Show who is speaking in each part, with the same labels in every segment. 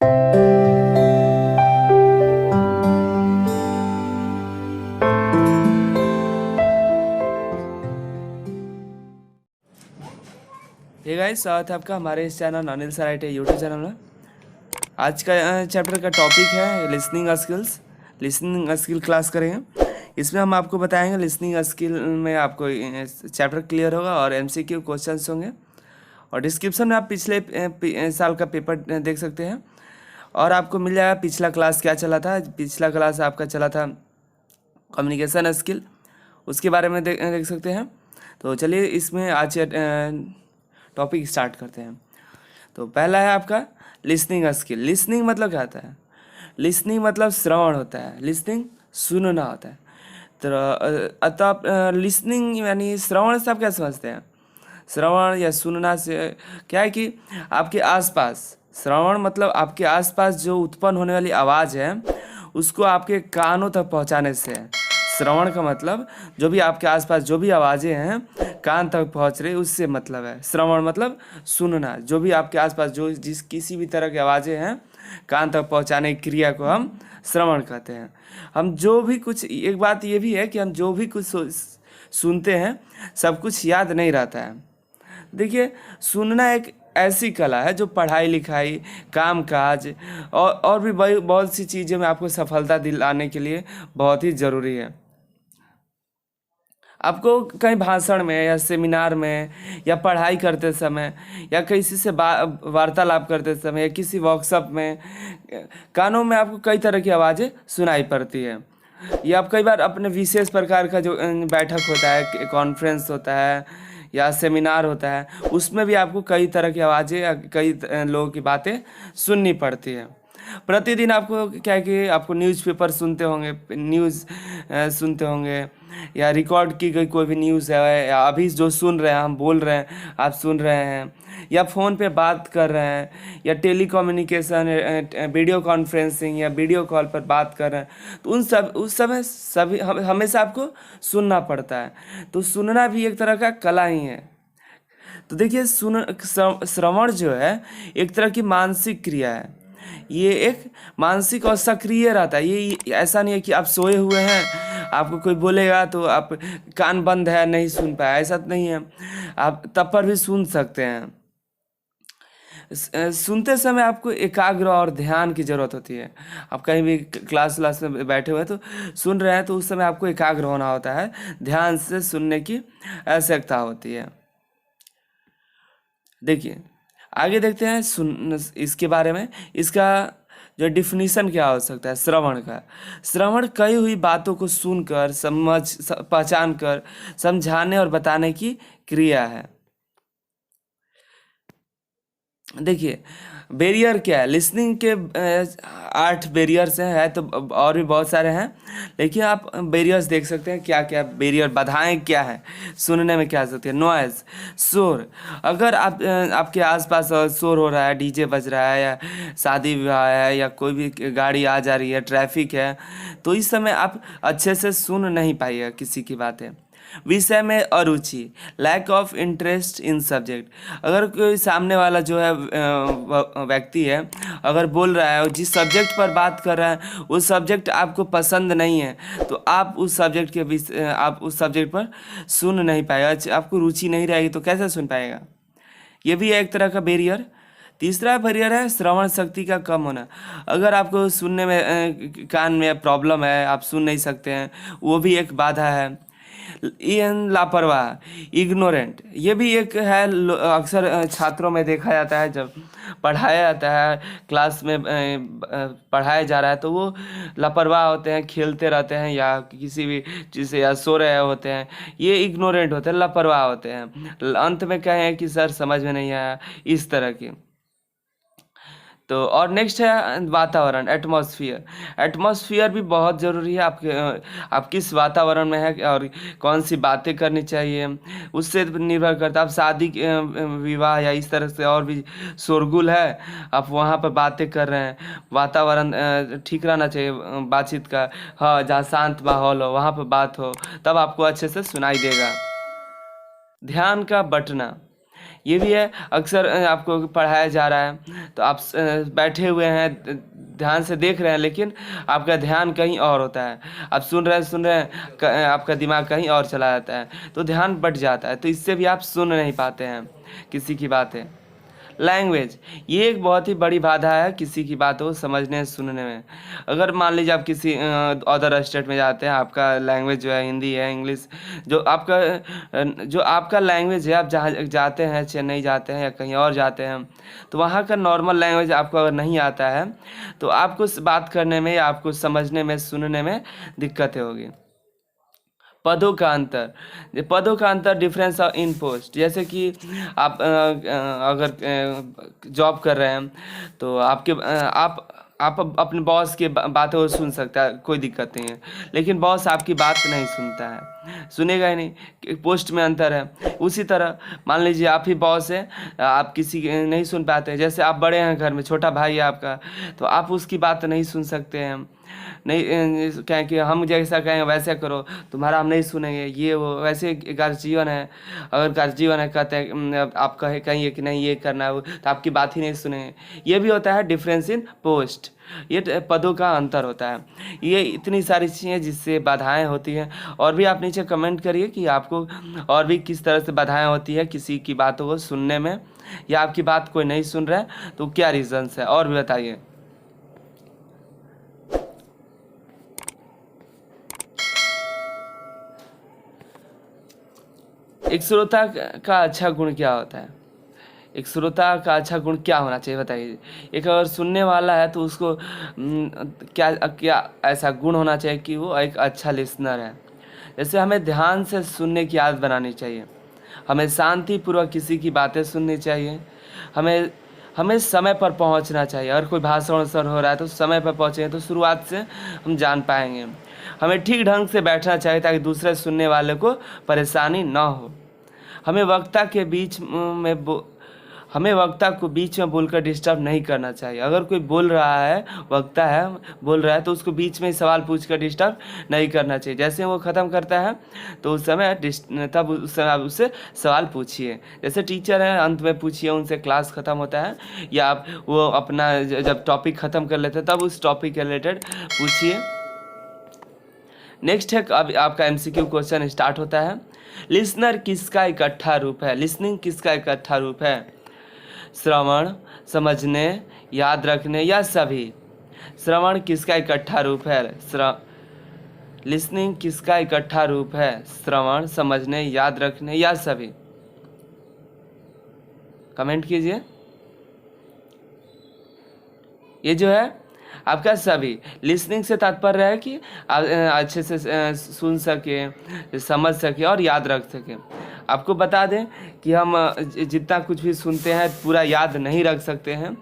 Speaker 1: Hey guys, स्वागत है आपका हमारे इस चैनल अनिल सराइटे यूट्यूब चैनल में। आज का चैप्टर का टॉपिक है listening skills. Listening skill class करेंगे। इसमें हम आपको बताएंगे लिसनिंग स्किल में आपको चैप्टर क्लियर होगा और एमसीक्यू क्वेश्चंस होंगे। और डिस्क्रिप्शन में आप पिछले साल का पेपर देख सकते हैं और आपको मिल जाएगा पिछला क्लास क्या चला था। पिछला क्लास आपका चला था कम्युनिकेशन स्किल, उसके बारे में देख सकते हैं। तो चलिए इसमें आज टॉपिक स्टार्ट करते हैं। तो पहला है आपका लिसनिंग स्किल। लिसनिंग मतलब क्या होता है? लिसनिंग मतलब श्रवण होता है। लिसनिंग सुनना होता है। तो अतः लिसनिंग यानी श्रवण से आप क्या समझते हैं? श्रवण या सुनना से क्या है कि आपके आसपास, श्रवण मतलब आपके आसपास जो उत्पन्न होने वाली आवाज़ है उसको आपके कानों तक पहुंचाने से है। श्रवण का मतलब जो भी आपके आसपास जो भी आवाज़ें हैं कान तक पहुंच रही, उससे मतलब है। श्रवण मतलब सुनना, जो भी आपके आसपास जो किसी भी तरह की आवाज़ें हैं कान तक पहुंचाने की क्रिया को हम श्रवण कहते हैं। हम जो भी कुछ, एक बात ये भी है कि हम जो भी कुछ सुनते हैं सब कुछ याद नहीं रहता है। देखिए, सुनना एक ऐसी कला है जो पढ़ाई लिखाई, काम काज और भी बहुत सी चीज़ों में आपको सफलता दिलाने के लिए बहुत ही ज़रूरी है। आपको कहीं भाषण में या सेमिनार में या पढ़ाई करते समय या किसी से वार्तालाप करते समय या किसी वर्कशॉप में कानों में आपको कई तरह की आवाज़ें सुनाई पड़ती है। या आप कई बार अपने विशेष प्रकार का जो बैठक होता है, कॉन्फ्रेंस होता है या सेमिनार होता है, उसमें भी आपको कई तरह की आवाज़ें या कई लोगों की बातें सुननी पड़ती है। प्रतिदिन आपको क्या है कि आपको न्यूज़पेपर सुनते होंगे, न्यूज़ सुनते होंगे या रिकॉर्ड की गई कोई भी न्यूज़ है, या अभी जो सुन रहे हैं, हम बोल रहे हैं आप सुन रहे हैं, या फ़ोन पे बात कर रहे हैं, या टेलीकम्युनिकेशन, वीडियो कॉन्फ्रेंसिंग या वीडियो कॉल पर बात कर रहे हैं, तो उस समय सभी हमेशा आपको सुनना पड़ता है। तो सुनना भी एक तरह का कला ही है। तो देखिए, श्रवण जो है एक तरह की मानसिक क्रिया है। ये एक मानसिक और सक्रिय रहता है। ये ऐसा नहीं है कि आप सोए हुए हैं, आपको कोई बोलेगा तो आप कान बंद है नहीं सुन पाए, ऐसा तो नहीं है। आप तब पर भी सुन सकते हैं। सुनते समय आपको एकाग्र और ध्यान की ज़रूरत होती है। आप कहीं भी क्लास में बैठे हुए हैं तो सुन रहे हैं, तो उस समय आपको एकाग्र होना होता है, ध्यान से सुनने की आवश्यकता होती है। देखिए, आगे देखते हैं इसके बारे में। इसका जो डिफिनीशन क्या हो सकता है श्रवण का? श्रवण कही हुई बातों को सुनकर पहचान कर समझाने और बताने की क्रिया है। देखिए, बैरियर क्या है? लिसनिंग के 8 बैरियर्स हैं, है तो और भी बहुत सारे हैं, लेकिन आप बैरियर्स देख सकते हैं क्या क्या बैरियर, बाधाएं क्या है सुनने में क्या सकती है। नॉइज़, शोर। अगर आपके आसपास शोर हो रहा है, डीजे बज रहा है या शादी विवाह है या कोई भी गाड़ी आ जा रही है, ट्रैफिक है, तो इस समय आप अच्छे से सुन नहीं पाइएगा किसी की बातें। विषय में अरुचि, lack of interest in subject. अगर कोई सामने वाला जो है व्यक्ति है, अगर बोल रहा है और जिस सब्जेक्ट पर बात कर रहा है वो सब्जेक्ट आपको पसंद नहीं है, तो आप उस सब्जेक्ट पर सुन नहीं पाएगा। आपको रुचि नहीं रहेगी तो कैसे सुन पाएगा? ये भी एक तरह का बैरियर। तीसरा बैरियर है श्रवण शक्ति का कम होना। अगर आपको सुनने में कान में प्रॉब्लम है, आप सुन नहीं सकते हैं, वो भी एक बाधा है। लापरवाह, इग्नोरेंट, ये भी एक है। अक्सर छात्रों में देखा जाता है, जब पढ़ाया जाता है क्लास में पढ़ाया जा रहा है तो वो लापरवाह होते हैं, खेलते रहते हैं या किसी भी चीज़ से या सो रहे होते हैं। ये इग्नोरेंट होते हैं, लापरवाह होते हैं। अंत में कहें कि सर समझ में नहीं आया, इस तरह की। तो और नेक्स्ट है वातावरण, एटमॉस्फेयर। एटमॉस्फेयर भी बहुत ज़रूरी है। आप किस वातावरण में है और कौन सी बातें करनी चाहिए, उससे निर्भर करता है। आप शादी विवाह या इस तरह से और भी शोरगुल है, आप वहाँ पर बातें कर रहे हैं, वातावरण ठीक रहना चाहिए बातचीत का। हाँ, जहाँ शांत माहौल हो वहाँ पर बात हो, तब आपको अच्छे से सुनाई देगा। ध्यान का बंटना, ये भी है। अक्सर आपको पढ़ाया जा रहा है तो आप बैठे हुए हैं, ध्यान से देख रहे हैं, लेकिन आपका ध्यान कहीं और होता है। आप सुन रहे हैं, आपका दिमाग कहीं और चला जाता है, तो ध्यान बट जाता है, तो इससे भी आप सुन नहीं पाते हैं किसी की बातें। लैंग्वेज, ये एक बहुत ही बड़ी बाधा है किसी की बातों को समझने सुनने में। अगर मान लीजिए आप किसी अदर स्टेट में जाते हैं, आपका लैंग्वेज जो है हिंदी है, इंग्लिश, जो आपका लैंग्वेज है, आप जहाँ जाते हैं, चेन्नई जाते हैं या कहीं और जाते हैं, तो वहाँ का नॉर्मल लैंग्वेज आपको अगर नहीं आता है तो आपको बात करने में या आपको समझने में, सुनने में दिक्कतें होगी। पदों का अंतर, पदों का अंतर, डिफरेंस इन पोस्ट। जैसे कि आप अगर जॉब कर रहे हैं तो आप अपने बॉस के बातों को सुन सकता है, कोई दिक्कत नहीं है, लेकिन बॉस आपकी बात नहीं सुनता है, सुनेगा ही नहीं, पोस्ट में अंतर है। उसी तरह मान लीजिए आप ही बॉस है, आप किसी की नहीं सुन पाते। जैसे आप बड़े हैं, घर में छोटा भाई है आपका, तो आप उसकी बात नहीं सुन सकते हैं, नहीं कहें कि हम जैसा कहें वैसे करो, तुम्हारा हम नहीं सुनेंगे, ये वो। वैसे गार्जियन है, अगर गार्जियन है कहते हैं आप कहिए कि नहीं ये करना है, तो आपकी बात ही नहीं सुनेंगे। ये भी होता है डिफरेंस इन पोस्ट, ये पदों का अंतर होता है। ये इतनी सारी चीज़ें जिससे बाधाएं होती हैं। और भी आप नीचे कमेंट करिए कि आपको और भी किस तरह से बाधाएं होती है किसी की बातों को सुनने में, या आपकी बात कोई नहीं सुन रहा है तो क्या रीजंस है, और भी बताइए। एक श्रोता का अच्छा गुण क्या होता है? एक श्रोता का अच्छा गुण क्या होना चाहिए बताइए। एक अगर सुनने वाला है तो उसको क्या क्या ऐसा गुण होना चाहिए कि वो एक अच्छा लिसनर है। जैसे हमें ध्यान से सुनने की आदत बनानी चाहिए, हमें शांतिपूर्वक किसी की बातें सुननी चाहिए, हमें हमें समय पर पहुंचना चाहिए। अगर कोई भाषण हो रहा है तो समय पर पहुंचेंगे तो शुरुआत से हम जान पाएंगे। हमें ठीक ढंग से बैठना चाहिए ताकि दूसरे सुनने वाले को परेशानी ना हो। हमें हमें वक्ता को बीच में बोलकर डिस्टर्ब नहीं करना चाहिए। अगर कोई बोल रहा है, वक्ता है बोल रहा है, तो उसको बीच में सवाल पूछकर डिस्टर्ब नहीं करना चाहिए। जैसे वो ख़त्म करता है तो उस समय तब उस समय आप उससे सवाल पूछिए। जैसे टीचर है, अंत में पूछिए उनसे, क्लास ख़त्म होता है, या आप वो अपना जब टॉपिक ख़त्म कर लेते हैं तब उस टॉपिक के रिलेटेड पूछिए। नेक्स्ट है, अब आपका एमसीक्यू क्वेश्चन स्टार्ट होता है। लिसनर किसका इकट्ठा रूप है? लिसनिंग किसका इकट्ठा रूप है? श्रवण, समझने, याद रखने, या सभी? श्रवण किसका इकट्ठा रूप है? लिसनिंग किसका इकट्ठा रूप है? श्रवण, समझने, याद रखने, या सभी? कमेंट कीजिए। ये जो है आपका सभी। लिसनिंग से तात्पर्य है कि अच्छे से सुन सके, समझ सके और याद रख सके। आपको बता दें कि हम जितना कुछ भी सुनते हैं पूरा याद नहीं रख सकते हैं,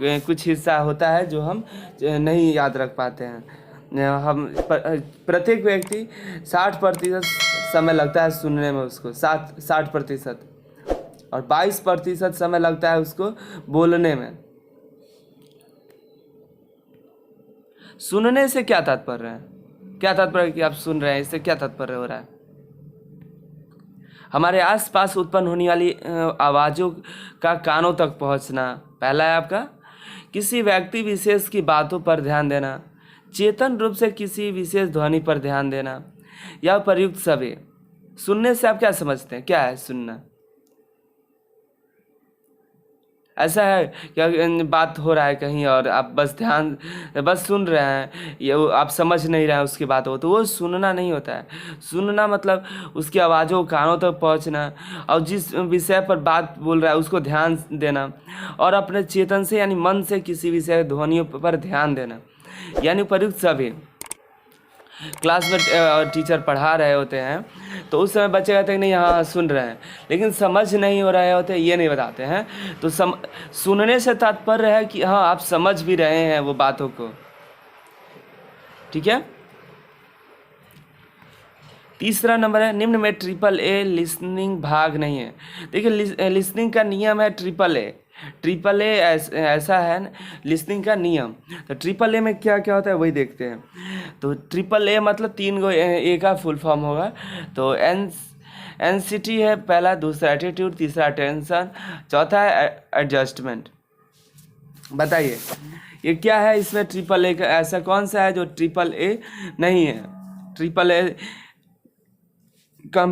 Speaker 1: कुछ हिस्सा होता है जो हम नहीं याद रख पाते हैं। हम प्रत्येक व्यक्ति 60% समय लगता है सुनने में उसको, 60%, और 22% समय लगता है उसको बोलने में। सुनने से क्या तात्पर्य है? क्या तात्पर्य है कि आप सुन रहे हैं, इससे क्या तात्पर्य हो रहा है? हमारे आसपास उत्पन्न होने वाली आवाज़ों का कानों तक पहुंचना। पहला है आपका किसी व्यक्ति विशेष की बातों पर ध्यान देना, चेतन रूप से किसी विशेष ध्वनि पर ध्यान देना, या प्रयुक्त सभी। सुनने से आप क्या समझते हैं, क्या है सुनना? ऐसा है कि बात हो रहा है कहीं और आप बस सुन रहे हैं, ये आप समझ नहीं रहे हैं उसकी बात हो, तो वो सुनना नहीं होता है। सुनना मतलब उसकी आवाज़ों कानों तक पहुंचना, और जिस विषय पर बात बोल रहा है उसको ध्यान देना, और अपने चेतन से यानी मन से किसी विषय ध्वनियों पर ध्यान देना, यानी प्रयुक्त सभी। क्लास में टीचर पढ़ा रहे होते हैं तो उस समय बच्चे कहते हैं नहीं हाँ सुन रहे हैं, लेकिन समझ नहीं हो रहे होते, ये नहीं बताते हैं। तो सुनने से तात्पर्य है कि हाँ आप समझ भी रहे हैं वो बातों को। ठीक है। तीसरा नंबर है निम्न में ट्रिपल ए लिसनिंग भाग नहीं है। देखिए लिसनिंग का नियम है ट्रिपल ए। ट्रिपल ए ऐसा है लिसनिंग का नियम। तो ट्रिपल ए में क्या क्या होता है वही देखते हैं। तो ट्रिपल ए मतलब 3 गो ए का फुल फॉर्म होगा। तो एनसीटी है पहला, दूसरा एटीट्यूड, तीसरा अटेंशन, चौथा है एडजस्टमेंट। बताइए ये क्या है? इसमें ट्रिपल ए का ऐसा कौन सा है जो ट्रिपल ए नहीं है? ट्रिपल ए कम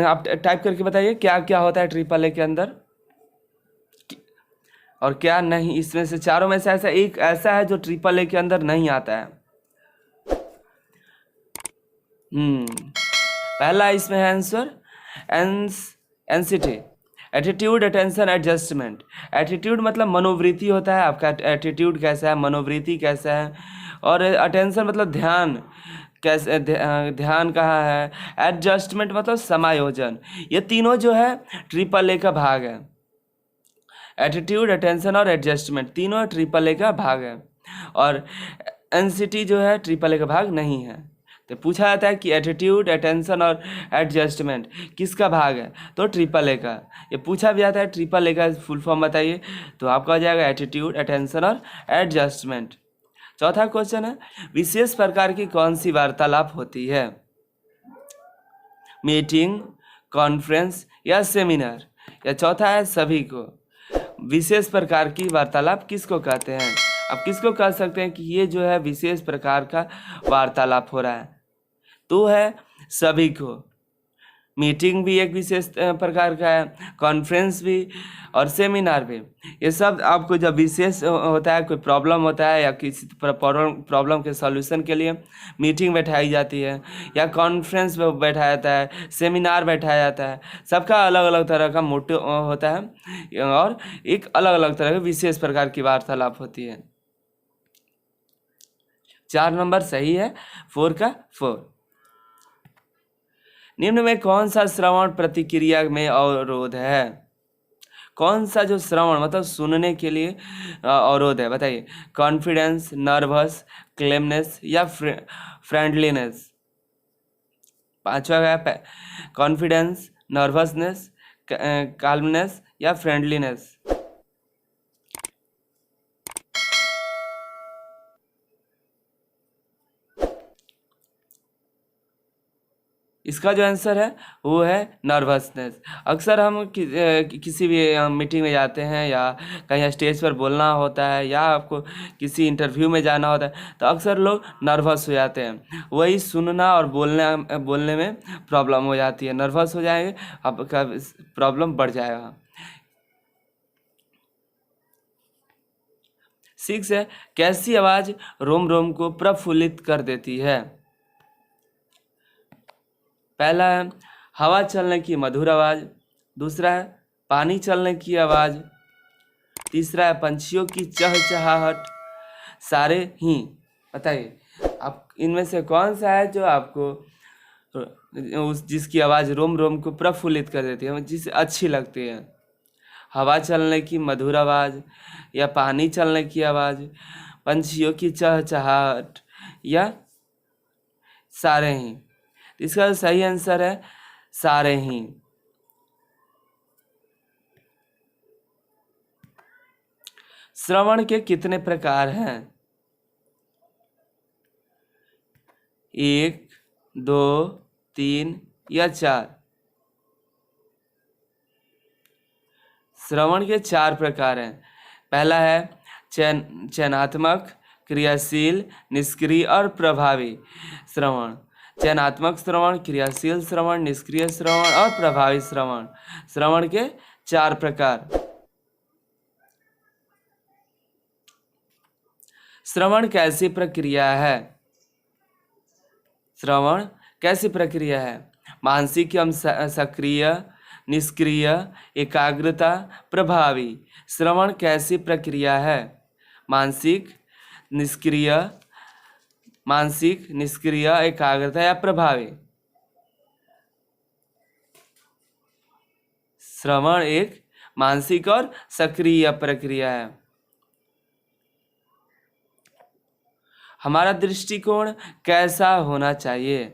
Speaker 1: आप टाइप करके बताइए क्या क्या होता है ट्रिपल ए के अंदर और क्या नहीं। इसमें से चारों में से ऐसा एक ऐसा है जो ट्रिपल ए के अंदर नहीं आता है। पहला इसमें है answer NCT, attitude, attention, adjustment. Attitude मतलब मनोवृत्ति होता है, आपका एटीट्यूड कैसा है, मनोवृत्ति कैसा है। और अटेंशन मतलब ध्यान कैसे, ध्यान कहाँ है। एडजस्टमेंट मतलब समायोजन। ये तीनों जो है ट्रिपल ए का भाग है। एटीट्यूड, अटेंशन और एडजस्टमेंट तीनों ट्रिपल ए का भाग है और एनसीटी जो है ट्रिपल ए का भाग नहीं है। तो पूछा जाता है कि एटीट्यूड, अटेंशन और एडजस्टमेंट किसका भाग है? तो ट्रिपल ए का। ये पूछा भी जाता है ट्रिपल ए का फुल फॉर्म बताइए, तो आपका हो जाएगा एटीट्यूड, अटेंशन और एडजस्टमेंट। चौथा क्वेश्चन है विशेष प्रकार की कौन सी वार्तालाप होती है? मीटिंग, कॉन्फ्रेंस या सेमिनार। या चौथा है सभी को। विशेष प्रकार की वार्तालाप किसको कहते हैं? अब किसको कह सकते हैं कि ये जो है विशेष प्रकार का वार्तालाप हो रहा है? तो है सभी को। मीटिंग भी एक विशेष प्रकार का है, कॉन्फ्रेंस भी और सेमिनार भी। ये सब आपको जब विशेष होता है, कोई प्रॉब्लम होता है या किसी प्रॉब्लम के सॉल्यूशन के लिए मीटिंग बैठाई जाती है या कॉन्फ्रेंस बैठाया जाता है, सेमिनार बैठाया जाता है। सबका अलग अलग तरह का मोटिव होता है और एक अलग अलग तरह की विशेष प्रकार की वार्तालाप होती है। 4 नंबर सही है, 4 का 4। निम्न में कौन सा श्रवण प्रतिक्रिया में अवरोध है? कौन सा जो श्रवण मतलब सुनने के लिए अवरोध है? बताइए। कॉन्फिडेंस, नर्वस, क्लेमनेस या फ्रेंडलीनेस। पांचवा है कॉन्फिडेंस, नर्वसनेस, काल्मनेस या फ्रेंडलीनेस। इसका जो आंसर है वो है नर्वसनेस। अक्सर हम किसी भी मीटिंग में जाते हैं या कहीं स्टेज पर बोलना होता है या आपको किसी इंटरव्यू में जाना होता है तो अक्सर लोग नर्वस हो जाते हैं। वही सुनना और बोलने में प्रॉब्लम हो जाती है। नर्वस हो जाएंगे, आपका प्रॉब्लम बढ़ जाएगा। 6 है कैसी आवाज़ रोम रोम को प्रफुल्लित कर देती है? पहला है हवा चलने की मधुर आवाज़, दूसरा है पानी चलने की आवाज़, तीसरा है पंछियों की चहचहाहट, सारे ही। बताइए आप इनमें से कौन सा है जो आपको जिसकी आवाज़ रोम रोम को प्रफुल्लित कर देती है, जिसे अच्छी लगती है? हवा चलने की मधुर आवाज़ या पानी चलने की आवाज़, पंछियों की चहचहाहट या सारे ही। इसका सही आंसर है सारे ही। श्रवण के कितने प्रकार हैं? 1, 2, 3 या 4? श्रवण के 4 प्रकार हैं। पहला है चयनात्मक, क्रियाशील, निष्क्रिय और प्रभावी श्रवण। चयनात्मक श्रवण, क्रियाशील श्रवण, निष्क्रिय श्रवण और प्रभावी श्रवण। श्रवण के 4 प्रकार। श्रवण कैसी प्रक्रिया है? श्रवण कैसी प्रक्रिया है? मानसिक एवं सक्रिय, निष्क्रिय, एकाग्रता, प्रभावी। श्रवण कैसी प्रक्रिया है? मानसिक, निष्क्रिय, एकाग्रता या प्रभावी। श्रवण एक मानसिक और सक्रिय प्रक्रिया है। हमारा दृष्टिकोण कैसा होना चाहिए?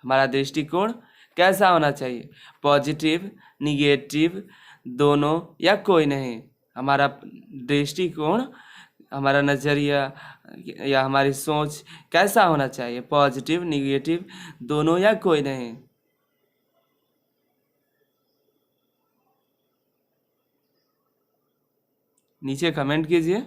Speaker 1: हमारा दृष्टिकोण कैसा होना चाहिए? पॉजिटिव, निगेटिव, दोनों या कोई नहीं। हमारा दृष्टिकोण, हमारा नज़रिया या हमारी सोच कैसा होना चाहिए? पॉजिटिव, निगेटिव, दोनों या कोई नहीं। नीचे कमेंट कीजिए।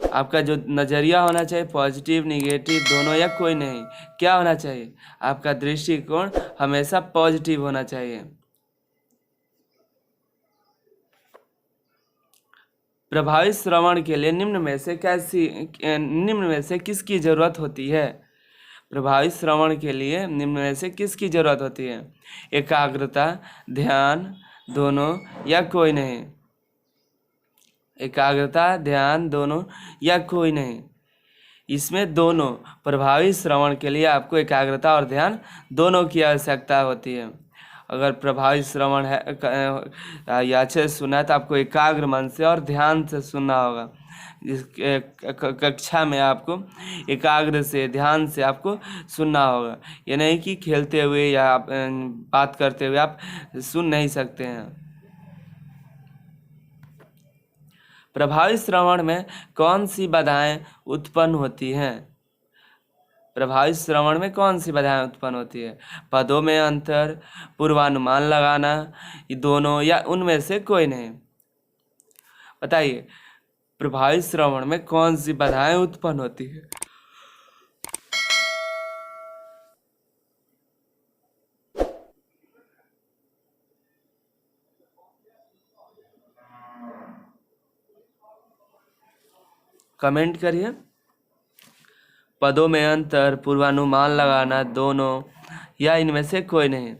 Speaker 1: आपका जो नज़रिया होना चाहिए पॉजिटिव निगेटिव दोनों या कोई नहीं, क्या होना चाहिए? आपका दृष्टिकोण हमेशा पॉजिटिव होना चाहिए। प्रभावी श्रवण के लिए निम्न में से किसकी जरूरत होती है? प्रभावी श्रवण के लिए निम्न में से किसकी जरूरत होती है? एकाग्रता, ध्यान, दोनों या कोई नहीं? एकाग्रता, ध्यान, दोनों या कोई नहीं? इसमें दोनों। प्रभावी श्रवण के लिए आपको एकाग्रता और ध्यान दोनों की आवश्यकता होती है। अगर प्रभावी श्रवण है या अच्छे से सुना है तो आपको एकाग्र मन से और ध्यान से सुनना होगा। इस कक्षा में आपको एकाग्र से ध्यान से आपको सुनना होगा। ये नहीं कि खेलते हुए या बात करते हुए आप सुन नहीं सकते हैं। प्रभावी श्रवण में कौन सी बाधाएं उत्पन्न होती हैं? प्रभावी श्रवण में कौन सी बाधाएं उत्पन्न होती है? पदों में अंतर, पूर्वानुमान लगाना, ये दोनों या उनमें से कोई नहीं? बताइए, प्रभावी श्रवण में कौन सी बाधाएं उत्पन्न होती है? कमेंट करिए। पदों में अंतर, पूर्वानुमान लगाना, दोनों या इनमें से कोई नहीं?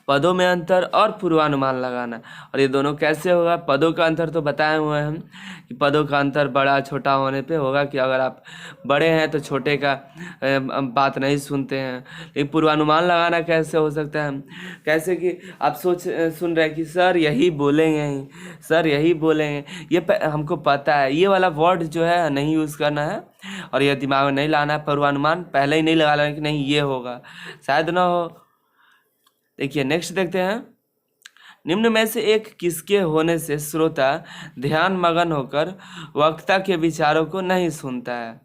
Speaker 1: पदों में अंतर और पूर्वानुमान लगाना, और ये दोनों कैसे होगा? पदों का अंतर तो बताए हुए हैं हम कि पदों का अंतर बड़ा छोटा होने पे होगा कि अगर आप बड़े हैं तो छोटे का बात नहीं सुनते हैं। लेकिन पूर्वानुमान लगाना कैसे हो सकता है? कैसे कि आप सुन रहे हैं कि सर यही बोलेंगे ही, सर यही बोलेंगे, ये हमको पता है, ये वाला वर्ड जो है नहीं यूज़ करना है और ये दिमाग में नहीं लाना है। पूर्वानुमान पहले ही नहीं लगा लेना कि नहीं ये होगा, शायद ना हो। देखिए नेक्स्ट देखते हैं। निम्न में से एक किसके होने से श्रोता ध्यान मगन होकर वक्ता के विचारों को नहीं सुनता है?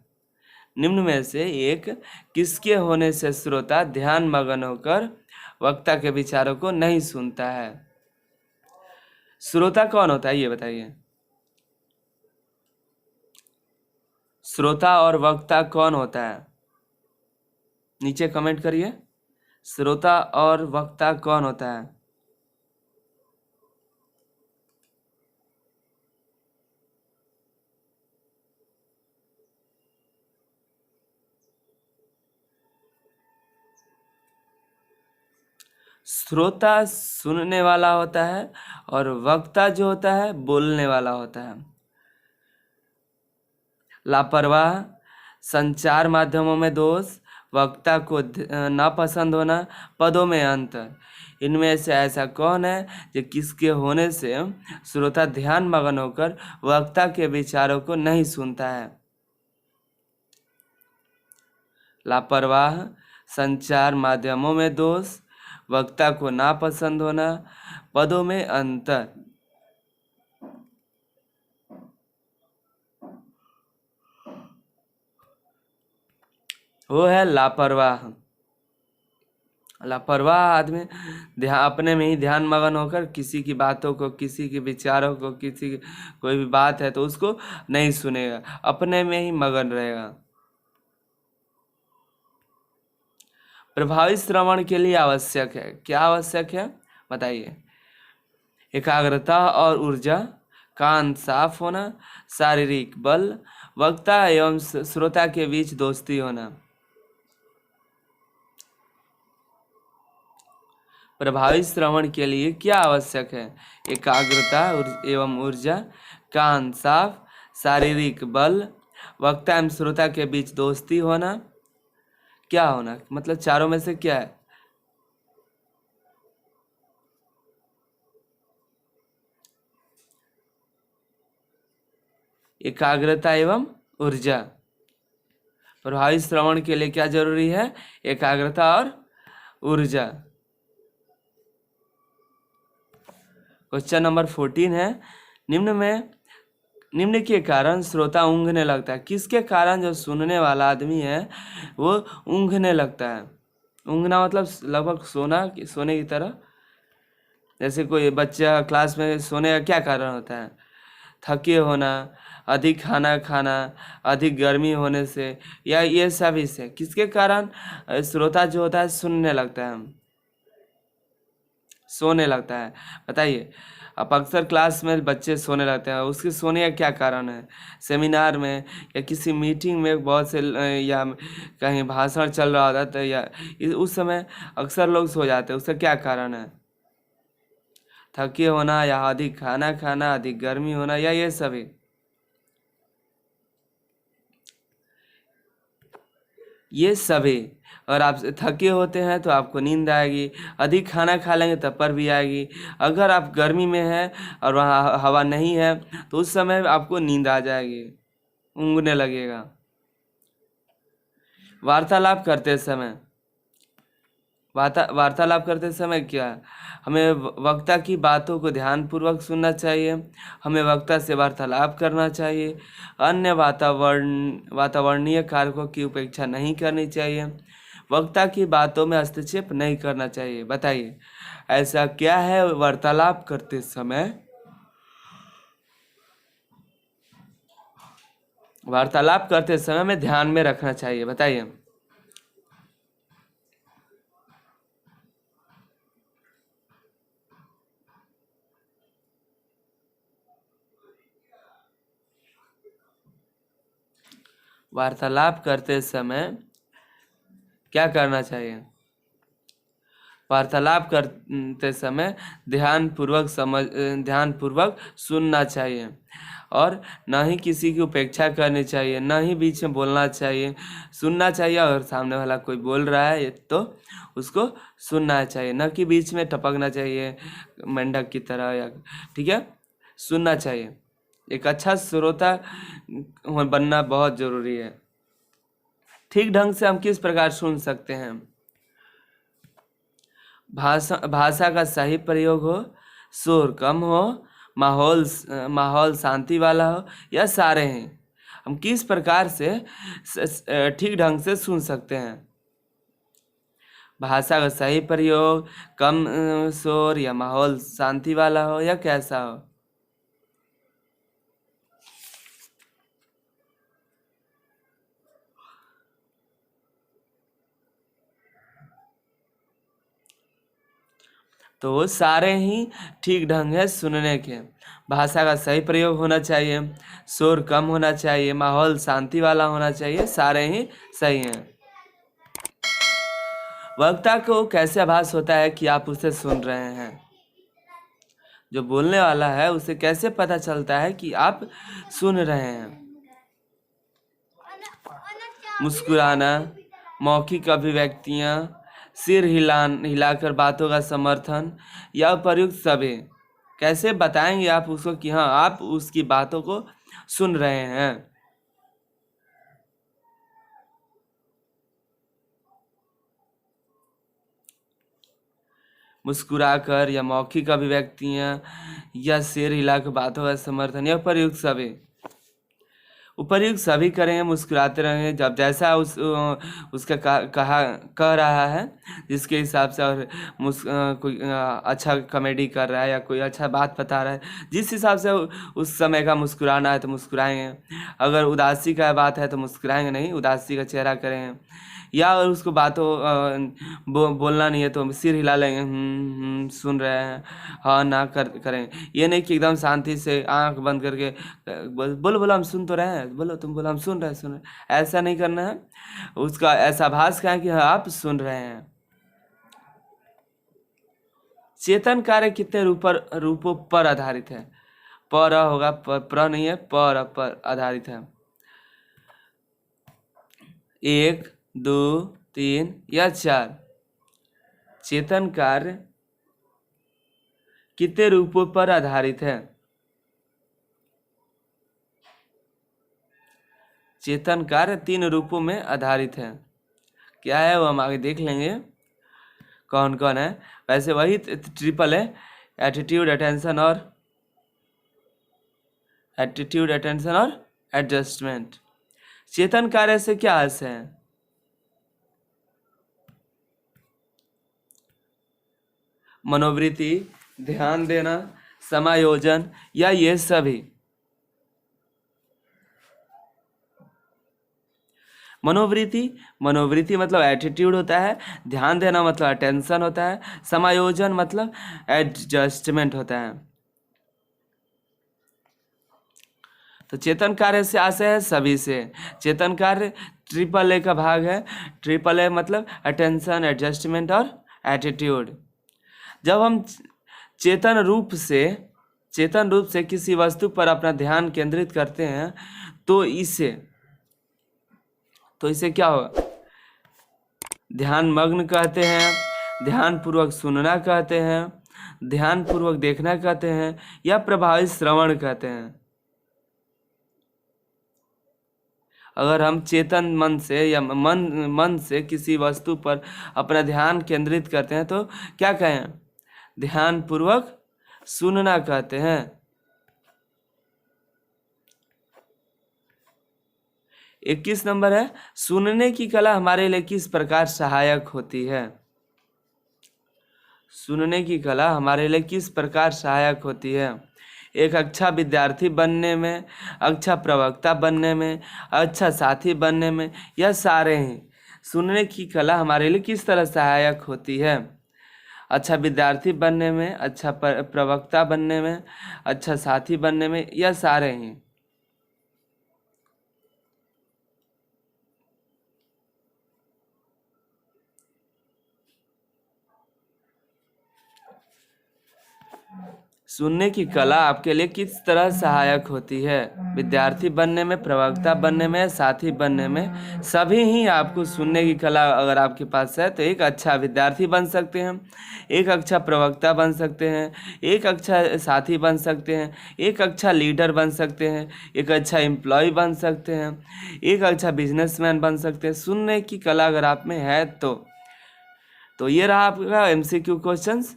Speaker 1: निम्न में से एक किसके होने से श्रोता ध्यान मगन होकर वक्ता के विचारों को नहीं सुनता है? श्रोता कौन होता है ये बताइए। श्रोता और वक्ता कौन होता है? नीचे कमेंट करिए। श्रोता और वक्ता कौन होता है? श्रोता सुनने वाला होता है और वक्ता जो होता है बोलने वाला होता है। लापरवाह, संचार माध्यमों में दोष, वक्ता को नापसंद होना, पदों में अंतर, इनमें से ऐसा कौन है जो किसके होने से श्रोता ध्यान मगन होकर वक्ता के विचारों को नहीं सुनता है? लापरवाह, संचार माध्यमों में दोष, वक्ता को नापसंद होना, पदों में अंतर। वो है लापरवाह। लापरवाह आदमी अपने में ही ध्यान मगन होकर किसी की बातों को, किसी के विचारों को, किसी कोई भी बात है तो उसको नहीं सुनेगा, अपने में ही मगन रहेगा। प्रभावी श्रवण के लिए आवश्यक है, क्या आवश्यक है बताइए? एकाग्रता और ऊर्जा, कान साफ होना, शारीरिक बल, वक्ता एवं श्रोता के बीच दोस्ती होना। प्रभावी श्रवण के लिए क्या आवश्यक है? एकाग्रता एवं ऊर्जा, कान साफ, शारीरिक बल, वक्ता एवं श्रोता के बीच दोस्ती होना। क्या होना मतलब चारों में से क्या है? एकाग्रता एवं ऊर्जा। प्रभावी श्रवण के लिए क्या जरूरी है? एकाग्रता और ऊर्जा। क्वेश्चन नंबर 14 है, निम्न के कारण श्रोता ऊँघने लगता है। किसके कारण जो सुनने वाला आदमी है वो ऊँघने लगता है? ऊँघना मतलब लगभग सोने की तरह। जैसे कोई बच्चा क्लास में सोने का क्या कारण होता है? थके होना, अधिक खाना खाना, अधिक गर्मी होने से, या ये सभी से किसके कारण श्रोता जो होता है सुनने लगता है, सोने लगता है? बताइए। अब अक्सर क्लास में बच्चे सोने लगते हैं, उसके सोने का क्या कारण है? सेमिनार में या किसी मीटिंग में बहुत से या कहीं भाषण चल रहा होता है तो या उस समय अक्सर लोग सो जाते हैं, उसका क्या कारण है? थके होना, या अधिक खाना खाना, अधिक गर्मी होना, या ये सभी? ये सभी। अगर आप थके होते हैं तो आपको नींद आएगी, अधिक खाना खा लेंगे तब पर भी आएगी। अगर आप गर्मी में हैं और वहाँ हवा नहीं है तो उस समय आपको नींद आ जाएगी, ऊँघने लगेगा। वार्तालाप करते समय, वार्तालाप करते समय क्या, हमें वक्ता की बातों को ध्यानपूर्वक सुनना चाहिए, हमें वक्ता से वार्तालाप करना चाहिए, अन्य वातावरणीय कारकों की उपेक्षा नहीं करनी चाहिए, वक्ता की बातों में हस्तक्षेप नहीं करना चाहिए। बताइए ऐसा क्या है वार्तालाप करते समय? वार्तालाप करते समय हमें ध्यान में रखना चाहिए, बताइए। वार्तालाप करते समय क्या करना चाहिए? वार्तालाप करते समय ध्यानपूर्वक सुनना चाहिए, और न ही किसी की उपेक्षा करनी चाहिए, न ही बीच में बोलना चाहिए। सुनना चाहिए, और सामने वाला कोई बोल रहा है तो उसको सुनना चाहिए, न कि बीच में टपकना चाहिए मेंढक की तरह, या ठीक है, सुनना चाहिए। एक अच्छा श्रोता बनना बहुत ज़रूरी है। ठीक ढंग से हम किस प्रकार सुन सकते हैं? भाषा का सही प्रयोग हो, शोर कम हो, माहौल शांति वाला हो, या सारे हैं? हम किस प्रकार से ठीक ढंग से सुन सकते हैं? भाषा का सही प्रयोग, कम शोर, या माहौल शांति वाला हो, या कैसा हो? तो सारे ही ठीक ढंग है सुनने के। भाषा का सही प्रयोग होना चाहिए, शोर कम होना चाहिए, माहौल शांति वाला होना चाहिए, सारे ही सही हैं। वक्ता को कैसे आभास होता है कि आप उसे सुन रहे हैं? जो बोलने वाला है उसे कैसे पता चलता है कि आप सुन रहे हैं? मुस्कुराना, मौखिक अभिव्यक्तियाँ, हिलाकर बातों का समर्थन, या प्रयुक्त सभी। कैसे बताएंगे आप उसको कि हाँ आप उसकी बातों को सुन रहे हैं? मुस्कुराकर, या मौखिक अभिव्यक्तियाँ, या सिर हिलाकर बातों का समर्थन, या प्रयुक्त सभी। उपर्युक्त सभी करेंगे, मुस्कुराते रहेंगे जब जैसा उसका कह रहा है, जिसके हिसाब से, और कोई अच्छा कॉमेडी कर रहा है या कोई अच्छा बात बता रहा है, जिस हिसाब से उस समय का मुस्कुराना है तो मुस्कुराएंगे। अगर उदासी का बात है तो मुस्कुराएंगे नहीं, उदासी का चेहरा करेंगे। या अगर उसको बातों बोलना नहीं है तो हम सिर हिला लेंगे, सुन रहे हैं, हाँ ना करें। ये नहीं कि एकदम शांति से आंख बंद करके बोलो बोलो हम सुन तो रहे हैं, बोलो तुम बोलो हम सुन रहे हैं, ऐसा नहीं करना है। उसका ऐसा आभास का है कि हाँ आप सुन रहे हैं। चेतन कार्य कितने रूपों पर आधारित है? पर होगा, प्र नहीं है, पर आधारित है। 1, 2, 3 या 4। चेतन कार्य कितने रूपों पर आधारित है? चेतन कार्य 3 रूपों में आधारित है। क्या है वो हम आगे देख लेंगे कौन कौन है। वैसे वही ट्रिपल है, एटीट्यूड, अटेंशन और एडजस्टमेंट। चेतन कार्य से क्या अर्थ है? मनोवृत्ति, ध्यान देना, समायोजन या ये सभी। मनोवृत्ति, मनोवृत्ति मतलब एटीट्यूड होता है। ध्यान देना मतलब अटेंशन होता है। समायोजन मतलब एडजस्टमेंट होता है। तो चेतन कार्य से आशय है सभी से। चेतन कार्य ट्रिपल ए का भाग है। ट्रिपल ए मतलब अटेंशन, एडजस्टमेंट और एटीट्यूड। जब हम चेतन रूप से किसी वस्तु पर अपना ध्यान केंद्रित करते हैं तो इसे क्या होगा? ध्यान मग्न कहते हैं, ध्यान पूर्वक सुनना कहते हैं, ध्यान पूर्वक देखना कहते हैं या प्रभावी श्रवण कहते हैं। अगर हम चेतन मन से या मन से किसी वस्तु पर अपना ध्यान केंद्रित करते हैं तो क्या कहें? ध्यान पूर्वक सुनना कहते हैं। 21 नंबर है, सुनने की कला हमारे लिए किस प्रकार सहायक होती है? सुनने की कला हमारे लिए किस प्रकार सहायक होती है? एक अच्छा विद्यार्थी बनने में, अच्छा प्रवक्ता बनने में, अच्छा साथी बनने में या सारे ही? सुनने की कला हमारे लिए किस तरह सहायक होती है? अच्छा विद्यार्थी बनने में, अच्छा प्रवक्ता बनने में, अच्छा साथी बनने में या सारे ही? सुनने की कला आपके लिए किस तरह सहायक होती है? विद्यार्थी बनने में, प्रवक्ता बनने में, साथी बनने में, सभी ही आपको सुनने की कला अगर आपके पास है तो एक अच्छा विद्यार्थी बन सकते हैं, एक अच्छा प्रवक्ता बन सकते हैं, एक अच्छा साथी बन सकते हैं, एक अच्छा लीडर बन सकते हैं, एक अच्छा एम्प्लॉय बन सकते हैं, एक अच्छा बिजनेसमैन बन सकते हैं। सुनने की कला अगर आप में है तो ये रहा आपका MCQ क्वेश्चंस।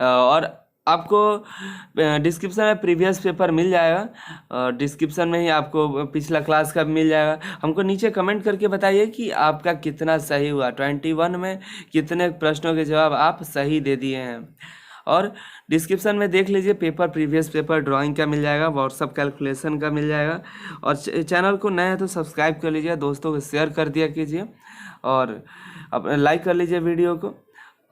Speaker 1: और आपको डिस्क्रिप्शन में प्रीवियस पेपर मिल जाएगा, डिस्क्रिप्शन में ही आपको पिछला क्लास का मिल जाएगा। हमको नीचे कमेंट करके बताइए कि आपका कितना सही हुआ, 21 में कितने प्रश्नों के जवाब आप सही दे दिए हैं। और डिस्क्रिप्शन में देख लीजिए, पेपर प्रीवियस पेपर ड्राइंग का मिल जाएगा, व्हाट्सअप कैलकुलेशन का मिल जाएगा। और चैनल को नए हैं तो सब्सक्राइब कर लीजिए, दोस्तों को शेयर कर दिया कीजिए और अपने लाइक कर लीजिए वीडियो को,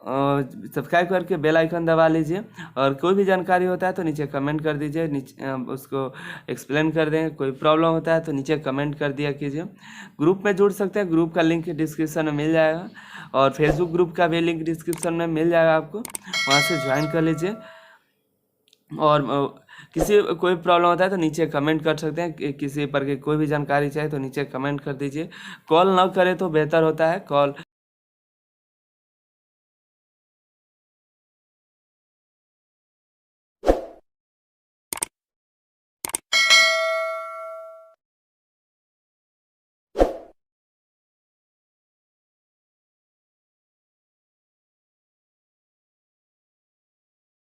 Speaker 1: सब्सक्राइब करके बेल आइकन दबा लीजिए। और कोई भी जानकारी होता है तो नीचे कमेंट कर दीजिए, नीचे उसको एक्सप्लेन कर देंगे। कोई प्रॉब्लम होता है तो नीचे कमेंट कर दिया कीजिए। ग्रुप में जुड़ सकते हैं, ग्रुप का लिंक डिस्क्रिप्शन में मिल जाएगा और फेसबुक ग्रुप का भी लिंक डिस्क्रिप्शन में मिल जाएगा, आपको वहाँ से ज्वाइन कर लीजिए। और किसी कोई प्रॉब्लम होता है तो नीचे कमेंट कर सकते हैं, किसी पर की कोई भी जानकारी चाहिए तो नीचे कमेंट कर दीजिए। कॉल ना करें तो बेहतर होता है, कॉल